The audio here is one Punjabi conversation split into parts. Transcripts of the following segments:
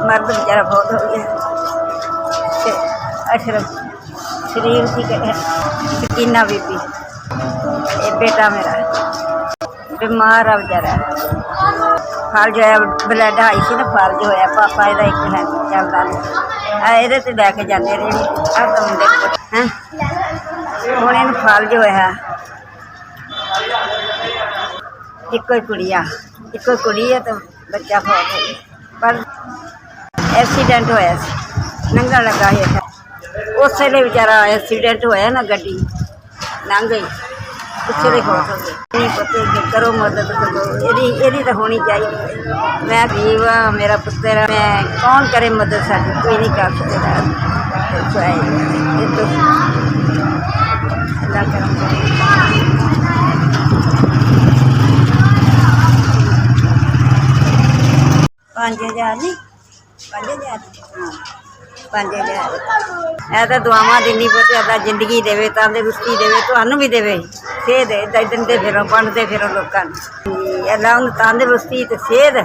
मर्द बेचारा बहुत हो गया। अशरफ शरीर की शकीना बीबी, ये बेटा मेरा बीमार आ बेचारा। फल जो है ब्लड आई सी ना, फल जो है पापा ਇਹਦਾ ਇੱਕ है चलता नहीं, ਇਹਦੇ ਤੇ ਲੈ ਕੇ ਜਾਂਦੇ ਰਹੇ हर तो मुंडे हैं। ਹੁਣ ਇਹਨੂੰ फल जो है ਇੱਕੋ ਹੀ कुड़ी है तो बच्चा फौत हो गया। पर एक्सीडेंट होया लंघन लगा ही उस वे बेचारा एक्सीडेंट होया ना, गड्डी लंघ गई, पिछले दे फौत हो गए। नहीं पता करो मदद करो, यदी तो होनी चाहिए। मैं गरीब हाँ, मेरा पुत्र है, मैं कौन करे मदद, साड़ी कोई नहीं कर सकता। अल्लाह करम 5000 नहीं 5000 हाँ 5000 ਇਹ ਤਾਂ ਦੁਆਵਾਂ ਦਿੰਦੀ ਪੁੱਤ ਅੱਲਾ ਜ਼ਿੰਦਗੀ ਦੇਵੇ, ਤੰਦਰੁਸਤੀ ਦੇਵੇ, ਤੁਹਾਨੂੰ ਵੀ ਦੇਵੇ, ਸਿਹਤ ਇੱਦਾਂ ਦਿੰਦੇ ਫਿਰੋ, ਬਣਦੇ ਫਿਰੋ ਲੋਕਾਂ ਨੂੰ। ਅੱਲਾ ਉਹਨੂੰ ਤੰਦਰੁਸਤੀ ਤੇ ਸਿਹਤ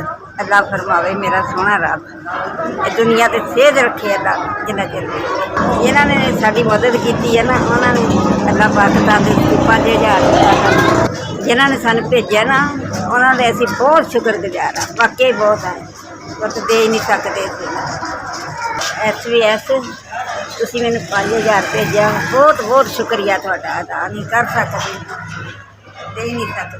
ਅੱਲਾ ਫਰਮਾਵੇ, ਮੇਰਾ ਸੋਹਣਾ ਰੱਬ ਇਹ ਦੁਨੀਆ ਤੇ ਸਿਹਤ ਰੱਖੇ ਅੱਲਾ ਜਿੰਨਾ ਚਿਰ। ਜਿਨ੍ਹਾਂ ਨੇ ਸਾਡੀ ਮਦਦ ਕੀਤੀ ਹੈ ਨਾ, ਉਹਨਾਂ ਨੂੰ ਅੱਲਾ ਪਾਕ ਤੰਦਰੁਸਤੀ 5000 ਜਿਨ੍ਹਾਂ ਨੇ ਸਾਨੂੰ ਭੇਜਿਆ ਨਾ, ਉਹਨਾਂ ਦੇ ਅਸੀਂ ਬਹੁਤ ਸ਼ੁਕਰਗੁਜ਼ਾਰ ਹਾਂ। ਵਾਕਈ ਬਹੁਤ ਹੈ, ਪਰ ਦੇ ਹੀ ਨਹੀਂ ਸਕਦੇ। SVS ਤੁਸੀਂ ਮੈਨੂੰ 5000 ਭੇਜਿਆ, ਬਹੁਤ ਬਹੁਤ ਸ਼ੁਕਰੀਆ ਤੁਹਾਡਾ, ਅਦਾ ਨਹੀਂ ਕਰ ਸਕਦੇ, ਦੇ ਹੀ ਨਹੀਂ ਸਕਦੇ।